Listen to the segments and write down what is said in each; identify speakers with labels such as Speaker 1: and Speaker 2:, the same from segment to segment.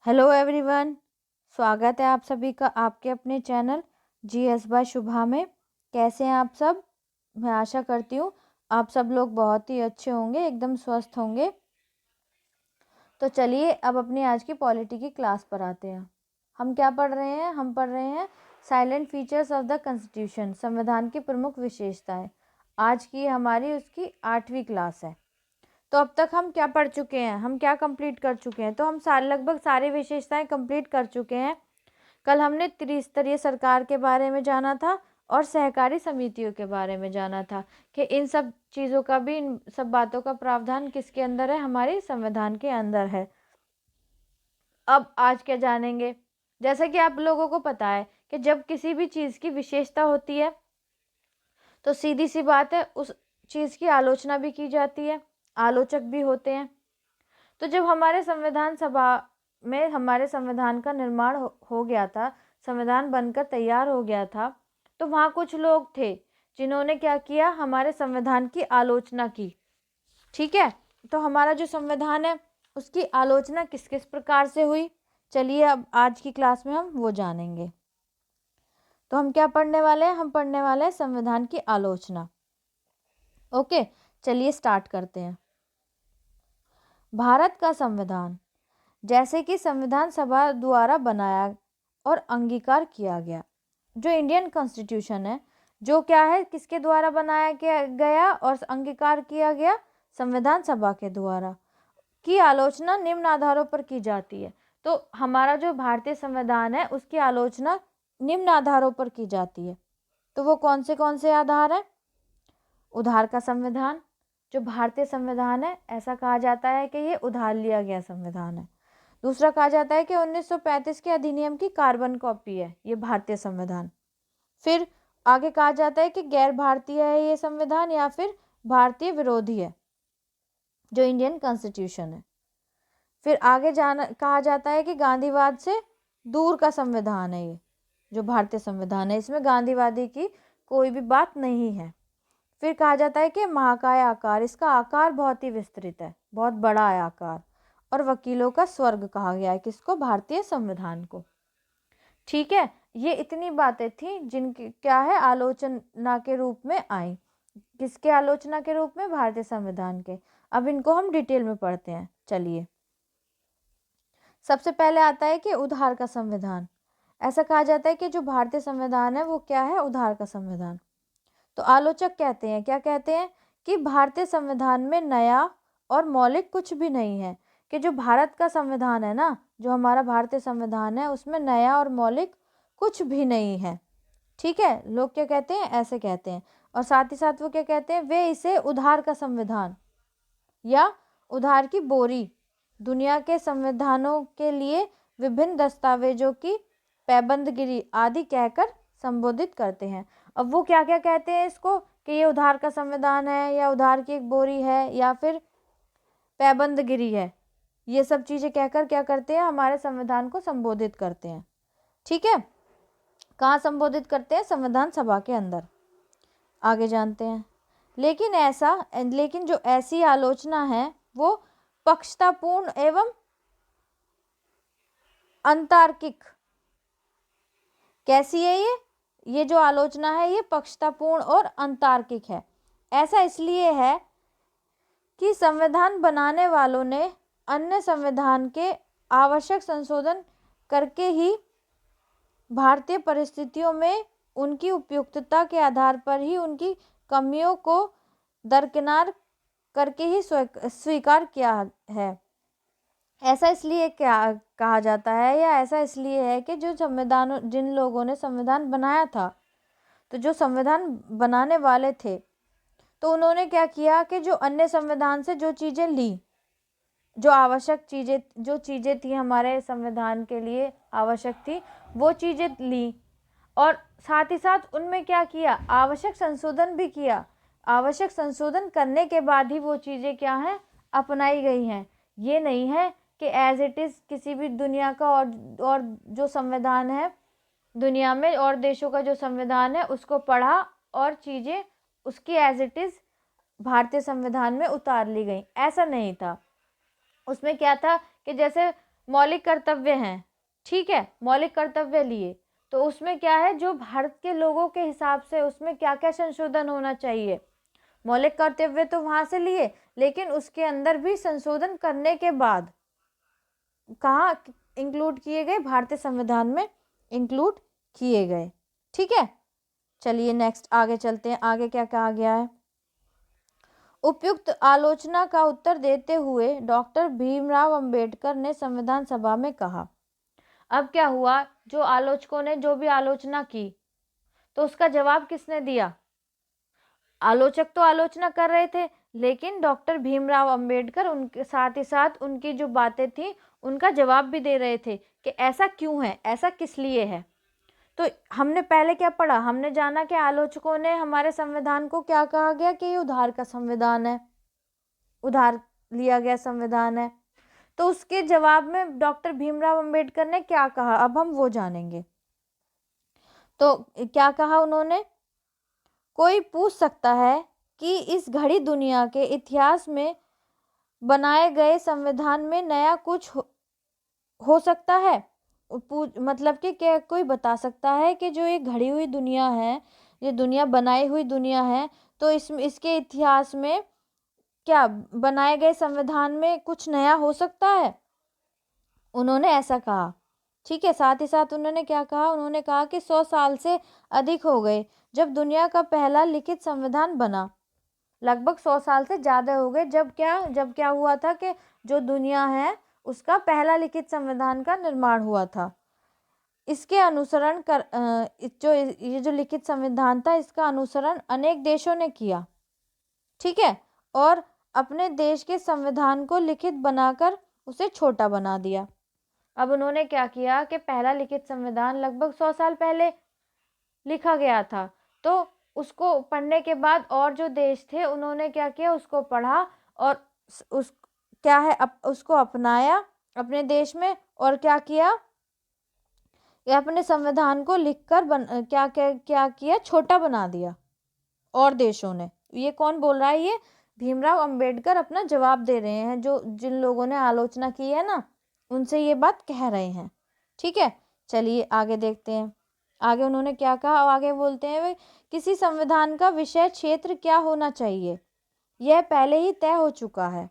Speaker 1: Hello everyone. स्वागत है आप सभी का आपके अपने चैनल जीएस बाय शुभा में। कैसे हैं आप सब? मैं आशा करती हूँ आप सब लोग बहुत ही अच्छे होंगे, एकदम स्वस्थ होंगे। तो चलिए अब अपनी आज की पॉलिटी की क्लास पर आते हैं। हम क्या पढ़ रहे हैं? हम पढ़ रहे हैं salient features of the constitution, संविधान की प्रमुख विशेषताएं। आज की हमारी उसकी 8वीं क्लास है। तो अब तक हम क्या पढ़ चुके हैं, हम क्या कंप्लीट कर चुके हैं? तो हम लगभग सारी विशेषताएं कंप्लीट कर चुके हैं। कल हमने त्रिस्तरीय सरकार के बारे में जाना था और सहकारी समितियों के बारे में जाना था कि इन सब चीज़ों का भी, इन सब बातों का प्रावधान किसके अंदर है? हमारे संविधान के अंदर है। अब आज क्या जानेंगे? जैसा कि आप लोगों को पता है कि जब किसी भी चीज़ की विशेषता होती है तो सीधी सी बात है उस चीज़ की आलोचना भी की जाती है, आलोचक भी होते हैं। तो जब हमारे संविधान सभा में हमारे संविधान का निर्माण हो गया था, संविधान बनकर तैयार हो गया था, तो वहाँ कुछ लोग थे जिन्होंने क्या किया? हमारे संविधान की आलोचना की। ठीक है, तो हमारा जो संविधान है उसकी आलोचना किस किस प्रकार से हुई, चलिए अब आज की क्लास में हम वो जानेंगे। तो हम क्या पढ़ने वाले हैं? हम पढ़ने वाले हैं संविधान की आलोचना। ओके, चलिए स्टार्ट करते हैं। भारत का संविधान जैसे कि संविधान सभा द्वारा बनाया और अंगीकार किया गया, जो इंडियन कॉन्स्टिट्यूशन है, जो क्या है, किसके द्वारा बनाया गया और अंगीकार किया गया? संविधान सभा के द्वारा। की आलोचना निम्न आधारों पर की जाती है। तो हमारा जो भारतीय संविधान है उसकी आलोचना निम्न आधारों पर की जाती है। तो वो कौन से आधार हैं? उधार का संविधान, जो भारतीय संविधान है ऐसा कहा जाता है कि ये उधार लिया गया संविधान है। दूसरा कहा जाता है कि 1935 के अधिनियम की कार्बन कॉपी है ये भारतीय संविधान। फिर आगे कहा जाता है कि गैर भारतीय है ये संविधान या फिर भारतीय विरोधी है, जो इंडियन कॉन्स्टिट्यूशन है। फिर आगे कहा जाता है कि गांधीवाद से दूर का संविधान है ये, जो भारतीय संविधान है, इसमें गांधीवादी की कोई भी बात नहीं है। फिर कहा जाता है कि महाकाय आकार, इसका आकार बहुत ही विस्तृत है, बहुत बड़ा है आकार, और वकीलों का स्वर्ग कहा गया है किसको? भारतीय संविधान को। ठीक है, ये इतनी बातें थी जिनकी क्या है, आलोचना के रूप में आई। किसके आलोचना के रूप में? भारतीय संविधान के। अब इनको हम डिटेल में पढ़ते हैं। चलिए, सबसे पहले आता है कि उधार का संविधान। ऐसा कहा जाता है कि जो भारतीय संविधान है वो क्या है? उधार का संविधान। तो आलोचक कहते हैं, क्या कहते हैं? कि भारतीय संविधान में नया और मौलिक कुछ भी नहीं है, कि जो भारत का संविधान है ना, जो हमारा भारतीय संविधान है उसमें नया और मौलिक कुछ भी नहीं है। ठीक है, लोग क्या कहते हैं? ऐसे कहते हैं। और साथ ही साथ वो क्या कहते हैं? वे इसे उधार का संविधान या उधार की बोरी, दुनिया के संविधानों के लिए विभिन्न दस्तावेजों की पैबंदगिरी आदि कहकर संबोधित करते हैं। अब वो क्या क्या कहते हैं इसको? कि ये उधार का संविधान है या उधार की एक बोरी है या फिर पैबंदगिरी है। ये सब चीज़ें कहकर क्या करते हैं? हमारे संविधान को संबोधित करते हैं। ठीक है, कहाँ संबोधित करते हैं? संविधान सभा के अंदर। आगे जानते हैं। लेकिन जो ऐसी आलोचना है वो पक्षतापूर्ण एवं अंतार्किक। कैसी है ये जो आलोचना है ये पक्षतापूर्ण और अंतार्किक है। ऐसा इसलिए है कि संविधान बनाने वालों ने अन्य संविधान के आवश्यक संशोधन करके ही भारतीय परिस्थितियों में उनकी उपयुक्तता के आधार पर ही उनकी कमियों को दरकिनार करके ही स्वीकार किया है। ऐसा इसलिए क्या कहा जाता है, या ऐसा इसलिए है कि जिन लोगों ने संविधान बनाया था, तो जो संविधान बनाने वाले थे, तो उन्होंने क्या किया कि जो अन्य संविधान से जो चीज़ें ली, जो आवश्यक चीज़ें, जो चीज़ें थी हमारे संविधान के लिए आवश्यक थी, वो चीज़ें ली और साथ ही साथ उनमें क्या किया? आवश्यक संशोधन भी किया। आवश्यक संशोधन करने के बाद ही वो चीज़ें क्या हैं? अपनाई गई हैं। ये नहीं है कि एज इट इज़ किसी भी दुनिया का और जो संविधान है दुनिया में और देशों का जो संविधान है उसको पढ़ा और चीज़ें उसकी एज इट इज़ भारतीय संविधान में उतार ली गई। ऐसा नहीं था। उसमें क्या था कि जैसे मौलिक कर्तव्य हैं, ठीक है, मौलिक कर्तव्य लिए। तो उसमें क्या है, जो भारत के लोगों के हिसाब से उसमें क्या क्या संशोधन होना चाहिए। मौलिक कर्तव्य तो वहां से लिए, लेकिन उसके अंदर भी संशोधन करने के बाद कहाँ इंक्लूड किए गए, भारतीय संविधान में इंक्लूड किए गए। ठीक है, चलिए नेक्स्ट आगे चलते हैं, आगे क्या कहा गया है। उपयुक्त आलोचना का उत्तर देते हुए डॉक्टर भीमराव अंबेडकर ने संविधान सभा में कहा। अब क्या हुआ, जो आलोचकों ने जो भी आलोचना की, तो उसका जवाब किसने दिया। आलोचक तो आलोचना कर रहे थे, लेकिन डॉक्टर भीमराव अंबेडकर उनके साथ ही साथ उनकी जो बातें थी उनका जवाब भी दे रहे थे कि ऐसा क्यों है, ऐसा किस लिए है। तो हमने पहले क्या पढ़ा, हमने जाना कि आलोचकों ने हमारे संविधान को क्या कहा गया कि ये उधार का संविधान है, उधार लिया गया संविधान है। तो उसके जवाब में डॉक्टर भीमराव अंबेडकर ने क्या कहा, अब हम वो जानेंगे। तो क्या कहा उन्होंने, कोई पूछ सकता है कि इस घड़ी दुनिया के इतिहास में बनाए गए संविधान में नया कुछ हो सकता है। मतलब कि क्या कोई बता सकता है कि जो ये घड़ी हुई दुनिया है, ये दुनिया बनाई हुई दुनिया है, तो इसके इतिहास में क्या बनाए गए संविधान में कुछ नया हो सकता है। उन्होंने ऐसा कहा। ठीक है, साथ ही साथ उन्होंने क्या कहा, उन्होंने कहा कि 100 साल से अधिक हो गए जब दुनिया का पहला लिखित संविधान बना। लगभग 100 साल से ज़्यादा हो गए जब क्या हुआ था कि जो दुनिया है उसका पहला लिखित संविधान का निर्माण हुआ था। इसके अनुसरण कर ये जो लिखित संविधान था इसका अनुसरण अनेक देशों ने किया। ठीक है, और अपने देश के संविधान को लिखित बनाकर उसे छोटा बना दिया। अब उन्होंने क्या किया कि पहला लिखित संविधान लगभग 100 साल पहले लिखा गया था, तो उसको पढ़ने के बाद और जो देश थे उन्होंने क्या किया, उसको पढ़ा और उस क्या है उसको अपनाया अपने देश में, और क्या किया, ये अपने संविधान को लिखकर क्या किया, छोटा बना दिया और देशों ने। ये कौन बोल रहा है, ये भीमराव अंबेडकर अपना जवाब दे रहे हैं, जो जिन लोगों ने आलोचना की है ना उनसे ये बात कह रहे हैं। ठीक है, चलिए आगे देखते हैं। आगे उन्होंने क्या कहा, आगे बोलते हैं वे, किसी संविधान का विषय क्षेत्र क्या होना चाहिए यह पहले ही तय हो चुका है।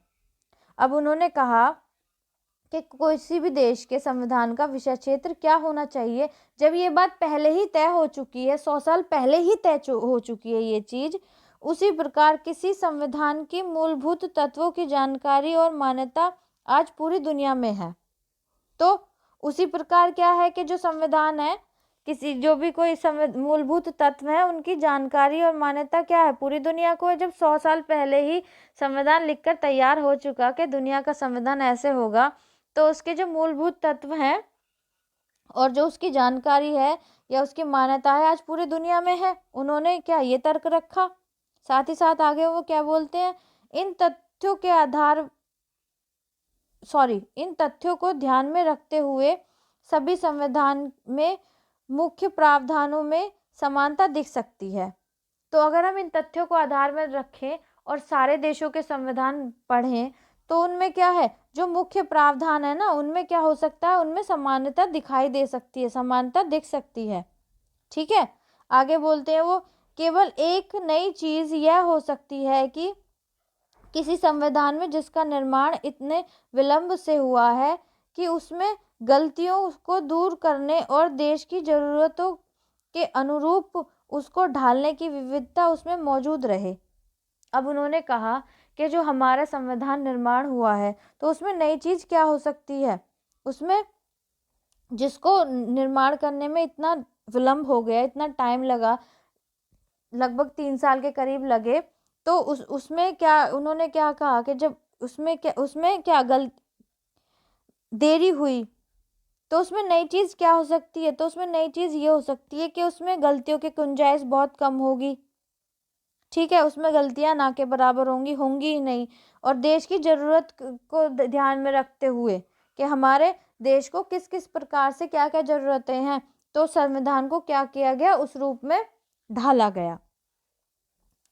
Speaker 1: अब उन्होंने कहा कि किसी भी देश के संविधान का विषय क्षेत्र क्या होना चाहिए, जब ये बात पहले ही तय हो चुकी है, 100 साल पहले ही तय हो चुकी है ये चीज, उसी प्रकार किसी संविधान की मूलभूत तत्वों की जानकारी और मान्यता आज पूरी दुनिया में है। तो उसी प्रकार क्या है कि जो संविधान है, किसी जो भी कोई मूलभूत तत्व है उनकी जानकारी और मान्यता क्या है, पूरी दुनिया को है। जब 100 साल पहले ही संविधान लिखकर तैयार हो चुका कि दुनिया का संविधान ऐसे होगा, तो उसके जो मूलभूत तत्व हैं और जो उसकी जानकारी है या उसकी मान्यता है आज पूरी दुनिया में है। उन्होंने क्या ये तर्क रखा। साथ ही साथ आगे वो क्या बोलते हैं, इन तथ्यों को ध्यान में रखते हुए सभी संविधान में मुख्य प्रावधानों में समानता दिख सकती है। तो अगर हम इन तथ्यों को आधार में रखें और सारे देशों के संविधान पढ़ें, तो उनमें क्या है, जो मुख्य प्रावधान है ना उनमें क्या हो सकता है, उनमें समानता दिखाई दे सकती है, समानता दिख सकती है। ठीक है, आगे बोलते हैं वो, केवल एक नई चीज यह हो सकती है कि किसी संविधान में जिसका निर्माण इतने विलंब से हुआ है कि उसमें गलतियों को दूर करने और देश की जरूरतों के अनुरूप उसको ढालने की विविधता उसमें मौजूद रहे। अब उन्होंने कहा कि जो हमारा संविधान निर्माण हुआ है तो उसमें नई चीज क्या हो सकती है, उसमें जिसको निर्माण करने में इतना विलंब हो गया, इतना टाइम लगा, लगभग 3 साल के करीब लगे, तो उसमें क्या उन्होंने क्या कहा कि जब उसमें क्या देरी हुई, तो उसमें नई चीज़ क्या हो सकती है, तो उसमें नई चीज़ ये हो सकती है कि उसमें गलतियों की गुंजाइश बहुत कम होगी। ठीक है, उसमें गलतियां ना के बराबर होंगी ही नहीं। और देश की ज़रूरत को ध्यान में रखते हुए कि हमारे देश को किस किस प्रकार से क्या क्या ज़रूरतें हैं, तो संविधान को क्या किया गया, उस रूप में ढाला गया।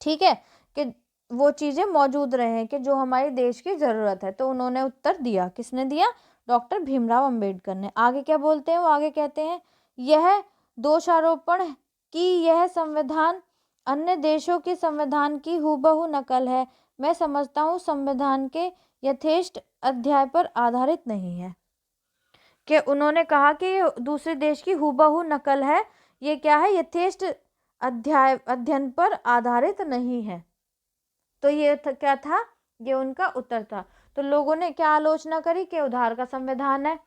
Speaker 1: ठीक है, कि वो चीज़ें मौजूद रहे कि जो हमारे देश की ज़रूरत है। तो उन्होंने उत्तर दिया, किसने दिया, डॉक्टर भीमराव अंबेडकर ने। आगे क्या बोलते हैं वो, आगे कहते हैं यह दोषारोपण कि यह संविधान अन्य देशों के संविधान की हूबहू नकल है, मैं समझता हूँ संविधान के यथेष्ट अध्याय पर आधारित नहीं है। कि उन्होंने कहा कि ये दूसरे देश की हूबहू नकल है, ये क्या है, यथेष्ट अध्ययन पर आधारित नहीं है। तो ये क्या था, ये उनका उत्तर था। तो लोगों ने क्या आलोचना करी कि उधार का संविधान है।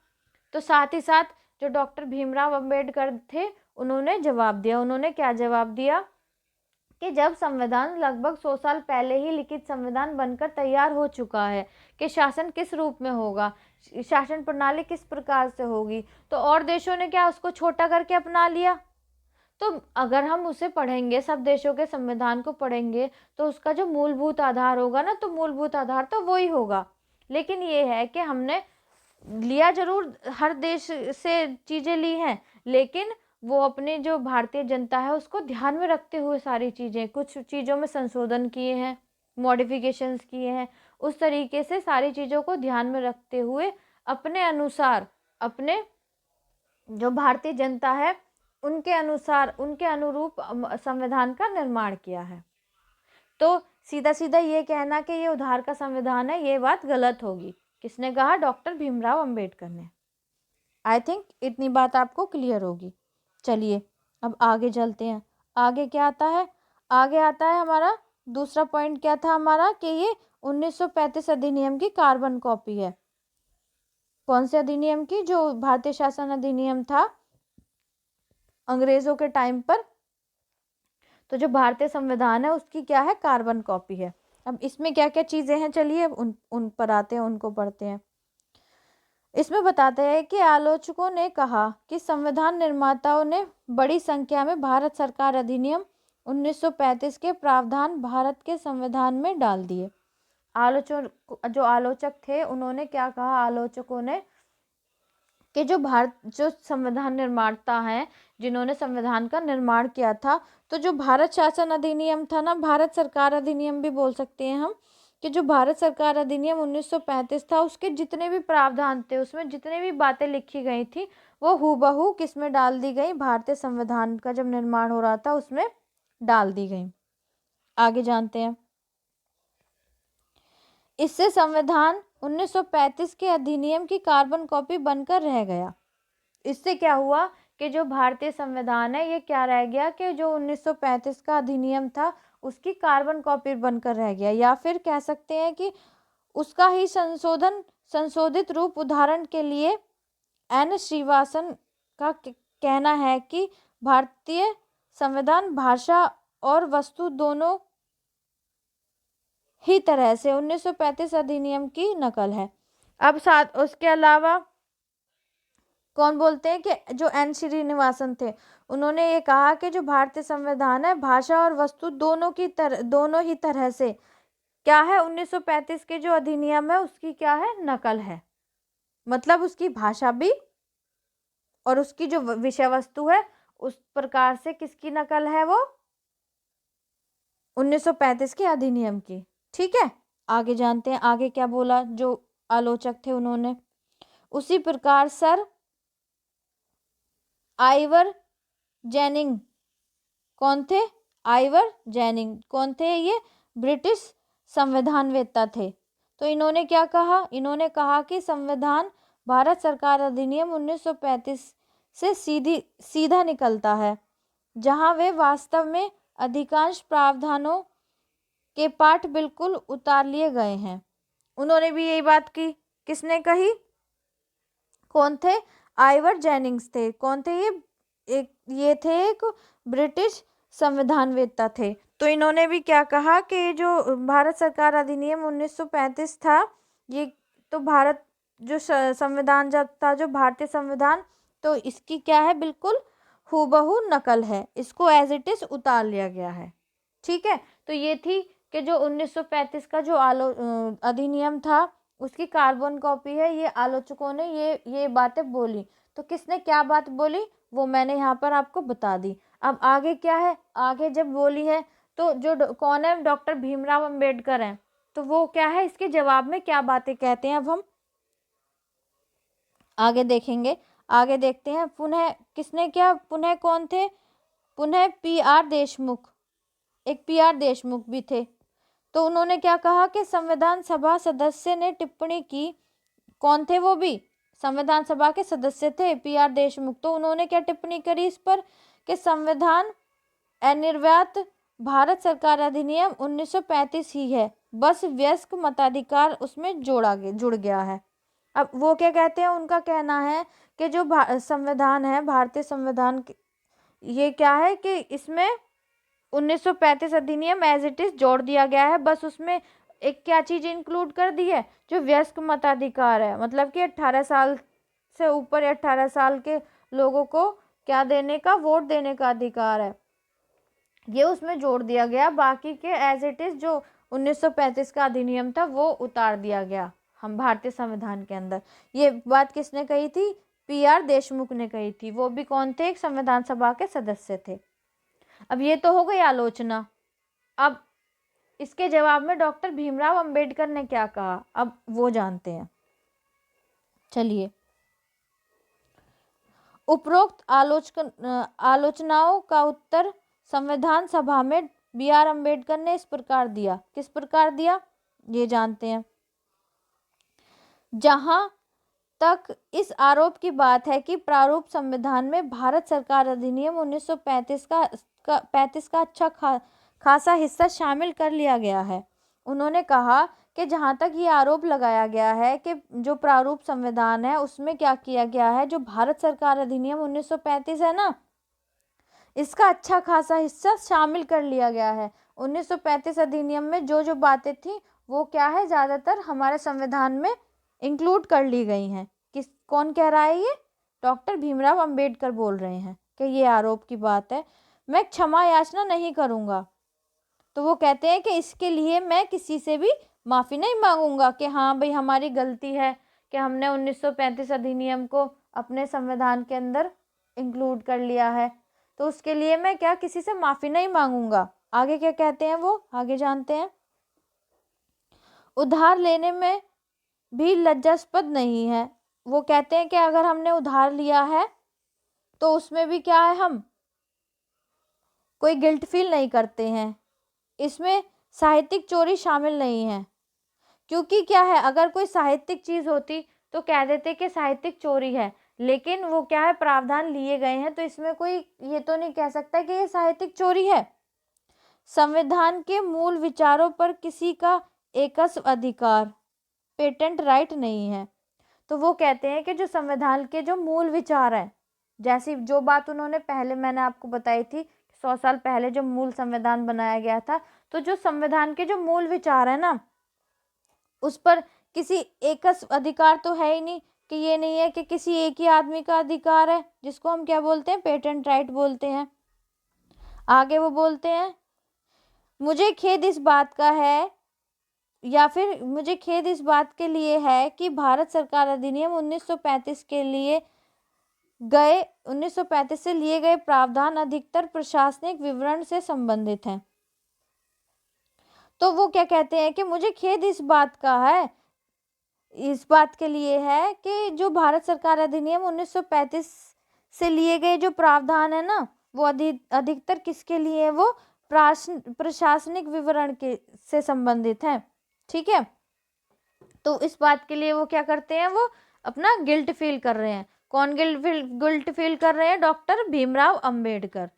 Speaker 1: तो साथ ही साथ जो डॉक्टर भीमराव अंबेडकर थे उन्होंने जवाब दिया। उन्होंने क्या जवाब दिया कि जब संविधान लगभग 100 साल पहले ही लिखित संविधान बनकर तैयार हो चुका है कि शासन किस रूप में होगा, शासन प्रणाली किस प्रकार से होगी, तो और देशों ने क्या उसको छोटा करके अपना लिया। तो अगर हम उसे पढ़ेंगे, सब देशों के संविधान को पढ़ेंगे, तो उसका जो मूलभूत आधार होगा ना, तो मूलभूत आधार तो वही होगा। लेकिन ये है कि हमने लिया जरूर, हर देश से चीज़ें ली हैं, लेकिन वो अपने जो भारतीय जनता है उसको ध्यान में रखते हुए सारी चीज़ें, कुछ चीज़ों में संशोधन किए हैं, मॉडिफिकेशंस किए हैं, उस तरीके से सारी चीज़ों को ध्यान में रखते हुए अपने अनुसार, अपने जो भारतीय जनता है उनके अनुसार, उनके अनुरूप संविधान का निर्माण किया है। तो सीधा सीधा ये कहना कि ये उधार का संविधान है, ये बात गलत होगी। किसने कहा? डॉक्टर भीमराव अंबेडकर ने। आई थिंक इतनी बात आपको क्लियर होगी। चलिए अब आगे चलते हैं। आगे क्या आता है? आगे आता है हमारा दूसरा पॉइंट। क्या था हमारा? कि ये 1935 अधिनियम की कार्बन कॉपी है। कौन से अधिनियम की? जो भारतीय शासन अधिनियम था अंग्रेजों के टाइम पर। तो जो भारतीय संविधान है उसकी क्या है? कार्बन कॉपी है। अब इसमें क्या क्या चीजें हैं, चलिए उन पर आते हैं, उनको पढ़ते हैं। इसमें बताते हैं कि आलोचकों ने कहा कि संविधान निर्माताओं ने बड़ी संख्या में भारत सरकार अधिनियम 1935 के प्रावधान भारत के संविधान में डाल दिए। जो आलोचक थे उन्होंने क्या कहा? आलोचकों ने कि जो संविधान निर्माता हैं, जिन्होंने संविधान का निर्माण किया था, तो जो भारत शासन अधिनियम था ना, भारत सरकार अधिनियम भी बोल सकते हैं हम, कि जो भारत सरकार अधिनियम 1935 था उसके जितने भी प्रावधान थे, उसमें जितने भी बातें लिखी गई थी वो हूबहू किस में डाल दी गई? भारतीय संविधान का जब निर्माण हो रहा था उसमें डाल दी गई। आगे जानते हैं। इससे संविधान 1935 के अधिनियम की कार्बन कॉपी बनकर रह गया। इससे क्या हुआ कि जो भारतीय संविधान है ये क्या रह गया कि जो 1935 का अधिनियम था उसकी कार्बन कॉपी बनकर रह गया, या फिर कह सकते हैं कि उसका ही संशोधित रूप। उदाहरण के लिए एन श्रीवासन का कहना है कि भारतीय संविधान भाषा और वस्तु दोनों ही तरह से 1935 अधिनियम की नकल है। अब साथ उसके अलावा कौन बोलते हैं कि जो एन श्रीनिवासन थे, उन्होंने ये कहा कि जो भारतीय संविधान है भाषा और वस्तु दोनों ही तरह से क्या है, 1935 के जो अधिनियम है उसकी क्या है? नकल है। मतलब उसकी भाषा भी और उसकी जो विषय वस्तु है उस प्रकार से किसकी नकल है? वो 1935 के अधिनियम की। ठीक है, आगे जानते हैं। आगे क्या बोला जो आलोचक थे उन्होंने? उसी प्रकार सर आइवर जेनिंग, कौन थे? आइवर जेनिंग कौन थे? ये ब्रिटिश संविधानवेत्ता थे। तो इन्होंने क्या कहा? इन्होंने कहा कि संविधान भारत सरकार अधिनियम 1935 से सीधा निकलता है, जहां वे वास्तव में अधिकांश प्रावधानों के पाठ बिल्कुल उतार लिए गए हैं। उन्होंने भी यही बात की। किसने कही? कौन थे? आइवर जेनिंग्स थे। कौन थे ये? ये थे एक ब्रिटिश संविधानवेत्ता थे। तो इन्होंने भी क्या कहा कि जो भारत सरकार अधिनियम 1935 था, ये तो भारत जो संविधान जब था, जो भारतीय संविधान, तो इसकी क्या है? बिल्कुल हूबहू नकल है, इसको एज इट इज उतार लिया गया है। ठीक है, तो ये थी कि जो 1935 का जो अधिनियम था उसकी कार्बन कॉपी है। ये आलोचकों ने ये बातें बोली। तो किसने क्या बात बोली वो मैंने यहाँ पर आपको बता दी। अब आगे क्या है? आगे जब बोली है तो जो कौन है? डॉक्टर भीमराव अंबेडकर हैं। तो वो क्या है, इसके जवाब में क्या बातें कहते हैं अब हम आगे देखेंगे, आगे देखते हैं। पुनः किसने क्या, पुनः कौन थे, पुनः पीआर देशमुख, एक पीआर देशमुख भी थे। तो उन्होंने क्या कहा कि संविधान सभा सदस्य ने टिप्पणी की, कौन थे वो भी, संविधान सभा के सदस्य थे पीआर देशमुख। तो उन्होंने क्या टिप्पणी करी इस पर कि संविधान अनिर्वात भारत सरकार अधिनियम 1935 ही है, बस वयस्क मताधिकार उसमें जुड़ गया है। अब वो क्या कहते हैं, उनका कहना है कि जो संविधान है, भारतीय संविधान, ये क्या है कि इसमें 1935 अधिनियम एज इट इज जोड़ दिया गया है, बस उसमें एक क्या चीज इंक्लूड कर दी है, जो वयस्क मताधिकार है, मतलब कि 18 साल से ऊपर या 18 साल के लोगों को क्या देने का, वोट देने का अधिकार है, ये उसमें जोड़ दिया गया। बाकी के एज इट इज जो 1935 का अधिनियम था वो उतार दिया गया हम भारतीय संविधान के अंदर। ये बात किसने कही थी, पीआर देशमुख ने कही थी। वो भी कौन थे, एक संविधान सभा के सदस्य थे। अब ये तो हो गई आलोचना। अब इसके जवाब में डॉक्टर भीमराव अंबेडकर ने क्या कहा, अब वो जानते हैं। चलिए, उपरोक्त आलोचनाओं का उत्तर संविधान सभा में बी आर अम्बेडकर ने इस प्रकार दिया। किस प्रकार दिया, ये जानते हैं। जहां तक इस आरोप की बात है कि प्रारूप संविधान में भारत सरकार अधिनियम 1935 का अच्छा खासा हिस्सा शामिल कर लिया गया है। उन्होंने कहा कि जहां तक ये आरोप लगाया गया है कि जो प्रारूप संविधान है उसमें क्या किया गया है, जो भारत सरकार अधिनियम 1935 है ना, इसका अच्छा खासा हिस्सा शामिल कर लिया गया है। 1935 अधिनियम में जो जो बातें थी वो क्या है, ज़्यादातर हमारे संविधान में इंक्लूड कर ली गई हैं। कौन कह रहा है, ये डॉक्टर भीमराव अंबेडकर बोल रहे हैं कि ये आरोप की बात है, मैं क्षमा याचना नहीं करूँगा। तो वो कहते हैं कि इसके लिए मैं किसी से भी माफ़ी नहीं मांगूंगा कि हाँ भाई हमारी गलती है कि हमने 1935 अधिनियम को अपने संविधान के अंदर इंक्लूड कर लिया है, तो उसके लिए मैं क्या किसी से माफ़ी नहीं मांगूंगा। आगे क्या कहते हैं वो, आगे जानते हैं। उधार लेने में भी लज्जास्पद नहीं है। वो कहते हैं कि अगर हमने उधार लिया है तो उसमें भी क्या है, हम कोई गिल्ट फील नहीं करते हैं। इसमें साहित्यिक चोरी शामिल नहीं है, क्योंकि क्या है, अगर कोई साहित्यिक चीज़ होती तो कह देते कि साहित्यिक चोरी है, लेकिन वो क्या है, प्रावधान लिए गए हैं, तो इसमें कोई ये तो नहीं कह सकता कि ये साहित्यिक चोरी है। संविधान के मूल विचारों पर किसी का एकस्व अधिकार, पेटेंट राइट नहीं है। तो वो कहते हैं कि जो संविधान के जो मूल विचार हैं, जैसी जो बात उन्होंने पहले मैंने आपको बताई थी, 100 साल पहले जो मूल संविधान बनाया गया था, तो जो संविधान के जो मूल विचार है ना, उस पर किसी एक अधिकार तो है ही नहीं, कि ये नहीं है कि किसी एक ही आदमी का अधिकार है, जिसको हम क्या बोलते हैं, पेटेंट राइट बोलते हैं। आगे वो बोलते हैं, मुझे खेद इस बात का है, या फिर मुझे खेद इस बात के लिए है कि भारत सरकार अधिनियम 1935 के लिए 1935 से लिए गए प्रावधान अधिकतर प्रशासनिक विवरण से संबंधित हैं। तो वो क्या कहते हैं कि मुझे खेद इस बात का है, इस बात के लिए है कि जो भारत सरकार अधिनियम 1935 से लिए गए जो प्रावधान है ना, वो अधिकतर किसके लिए है, वो प्रशासनिक विवरण के से संबंधित हैं। ठीक है, तो इस बात के लिए वो क्या करते हैं, वो अपना गिल्ट फील कर रहे हैं। कौन गिल्ट फील कर रहे हैं, डॉक्टर भीमराव अंबेडकर।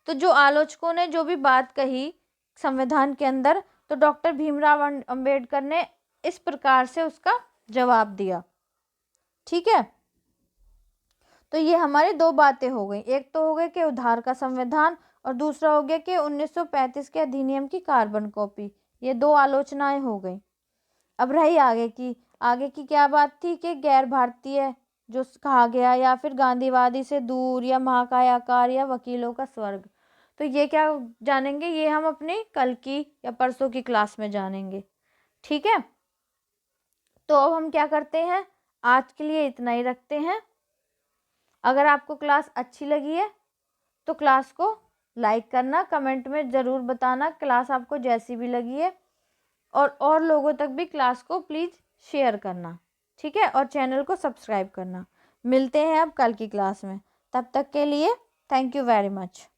Speaker 1: तो जो आलोचकों ने जो भी बात कही संविधान के अंदर, तो डॉक्टर भीमराव अंबेडकर ने इस प्रकार से उसका जवाब दिया। ठीक है, तो ये हमारी दो बातें हो गई। एक तो हो गई कि उधार का संविधान, और दूसरा हो गया कि 1935 के अधिनियम की कार्बन कॉपी। ये दो आलोचनाएं हो गई। अब रही आगे की क्या बात थी कि गैर भारतीय जो कहा गया, या फिर गांधीवादी से दूर, या महाकायाकार, या वकीलों का स्वर्ग। तो ये क्या जानेंगे, ये हम अपनी कल की या परसों की क्लास में जानेंगे। ठीक है, तो अब हम क्या करते हैं, आज के लिए इतना ही रखते हैं। अगर आपको क्लास अच्छी लगी है तो क्लास को लाइक करना, कमेंट में ज़रूर बताना क्लास आपको जैसी भी लगी है, और लोगों तक भी क्लास को प्लीज़ शेयर करना। ठीक है, और चैनल को सब्सक्राइब करना। मिलते हैं अब कल की क्लास में। तब तक के लिए थैंक यू वेरी मच।